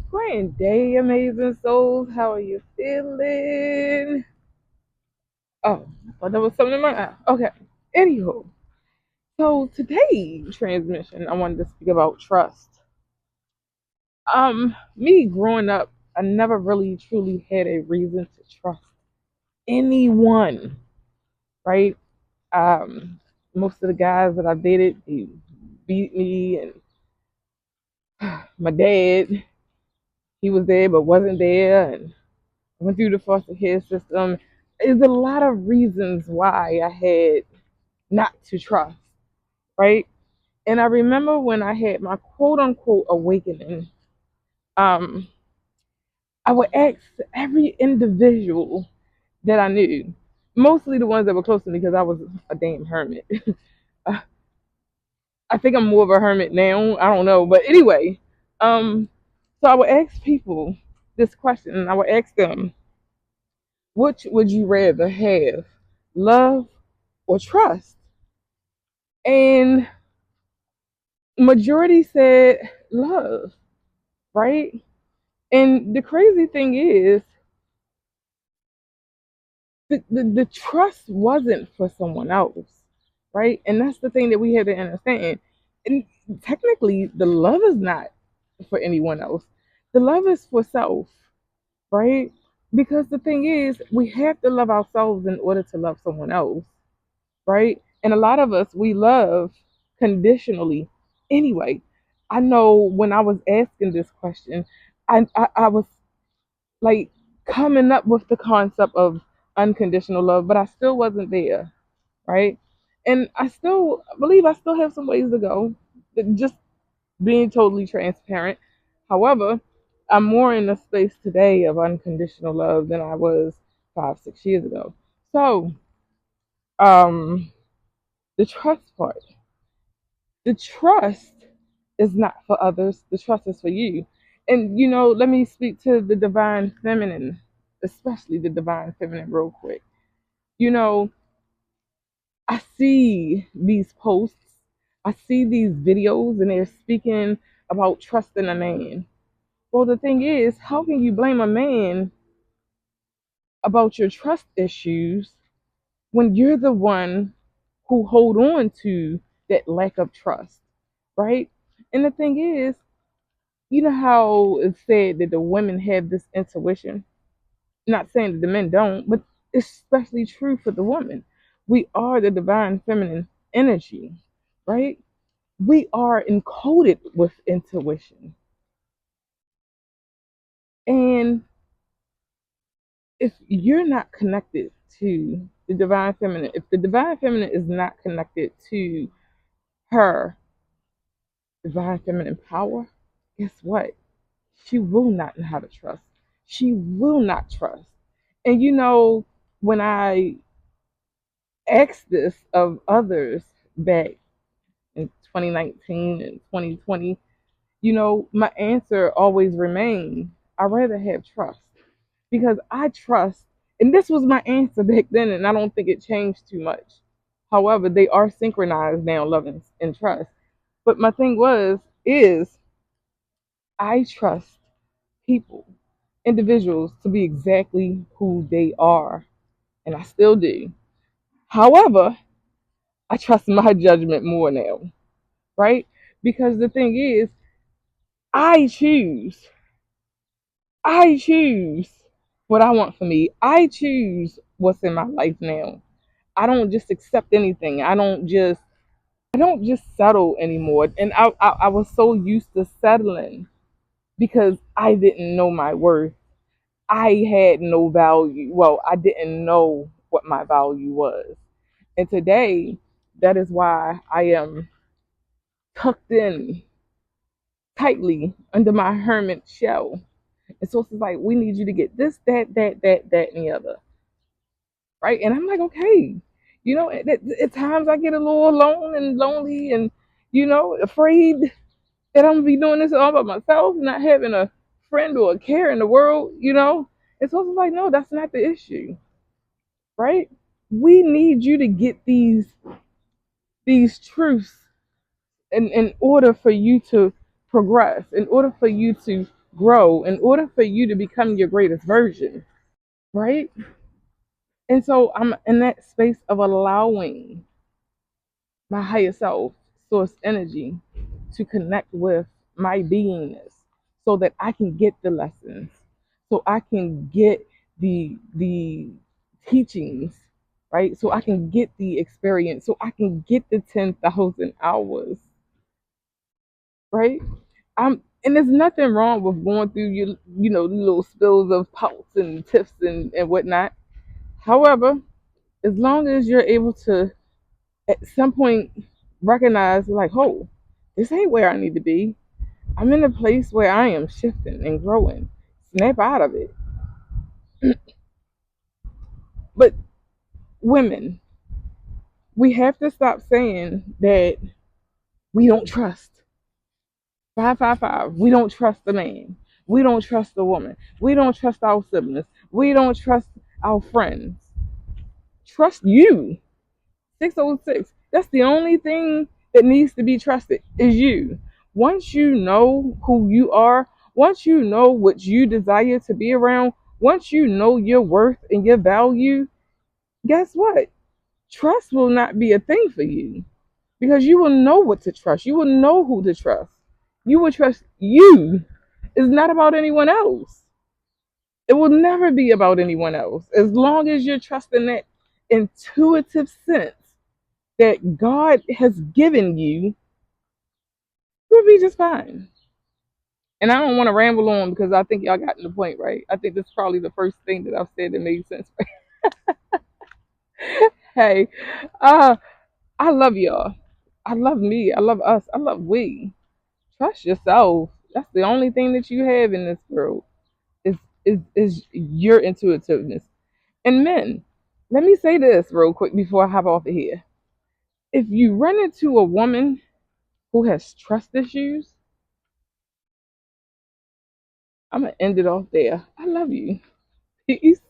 Grand day, amazing souls. How are you feeling? Oh, I thought there was something in my eye. Okay. Anywho, so today's transmission, I wanted to speak about trust. Me growing up, I never really truly had a reason to trust anyone, right? Um, Most of the guys that I dated, they beat me, and my dad, he was there but wasn't there, and went through the foster care system. There's a lot of reasons why I had not to trust, right? And I remember when I had my quote unquote awakening, um, I would ask every individual that I knew, mostly the ones that were close to me because I was a damn hermit. I think I'm more of a hermit now. I don't know. But anyway, um, so I would ask people this question, and I would ask them, which would you rather have, love or trust? And majority said love, right? And the crazy thing is, the trust wasn't for someone else, right? And that's the thing that we have to understand. And technically, the love is not for anyone else. The love is for self, right? Because the thing is, we have to love ourselves in order to love someone else, right? And a lot of us, we love conditionally anyway. I know when I was asking this question, I was like coming up with the concept of unconditional love, but I still wasn't there, right? And I still believe I still have some ways to go, just being totally transparent. However, I'm more in the space today of unconditional love than I was 5, 6 years ago. So, um, the trust part. The trust is not for others, the trust is for you. And let me speak to the divine feminine, especially the divine feminine, real quick. You know, I see these posts, I see these videos, and they're speaking about trusting a man. Well, the thing is, how can you blame a man about your trust issues when you're the one who hold on to that lack of trust, right? And the thing is, you know how it's said that the women have this intuition? Not saying that the men don't, but it's especially true for the woman. We are the divine feminine energy, right? We are encoded with intuition. And if you're not connected to the divine feminine, if the divine feminine is not connected to her divine feminine power, guess what? She will not know how to trust. She will not trust. And when I asked this of others back in 2019 and 2020, my answer always remained, I'd rather have trust because I trust. And this was my answer back then, and I don't think it changed too much. However, they are synchronized now, love and trust. But my thing is I trust people, individuals, to be exactly who they are, and I still do. However, I trust my judgment more now, right? Because the thing is, I choose. I choose what I want for me. I choose what's in my life now. I don't just accept anything. I don't just settle anymore. And I was so used to settling because I didn't know my worth. I had no value. Well, I didn't know what my value was. And today, that is why I am tucked in tightly under my hermit shell. And so it's like, we need you to get this, that, and the other. Right? And I'm like, okay. At times I get a little alone and lonely and, afraid that I'm going to be doing this all by myself, not having a friend or a care in the world. And so it's like, no, that's not the issue. Right? We need you to get these truths in order for you to progress, in order for you to grow in order for you to become your greatest version, right? And so I'm in that space of allowing my higher self, source energy, to connect with my beingness so that I can get the lessons, so I can get the teachings, right? So I can get the experience, so I can get the 10,000 hours, right? And there's nothing wrong with going through your, little spills of pouts and tiffs and whatnot. However, as long as you're able to at some point recognize, like, oh, this ain't where I need to be. I'm in a place where I am shifting and growing. Snap out of it. But women, we have to stop saying that we don't trust. 555. We don't trust the man. We don't trust the woman. We don't trust our siblings. We don't trust our friends. Trust you. 606. That's the only thing that needs to be trusted is you. Once you know who you are, once you know what you desire to be around, once you know your worth and your value, guess what? Trust will not be a thing for you because you will know what to trust. You will know who to trust. You will trust you. It's not about anyone else. It will never be about anyone else. As long as you're trusting that intuitive sense that God has given you, you'll be just fine. And I don't want to ramble on because I think y'all got to the point, right? I think this is probably the first thing that I've said that made sense. Hey, uh, I love y'all. I love me. I love us. I love we. Trust yourself. That's the only thing that you have in this world is is your intuitiveness. And men, let me say this real quick before I hop off of here. If you run into a woman who has trust issues, I'm gonna end it off there. I love you. Peace.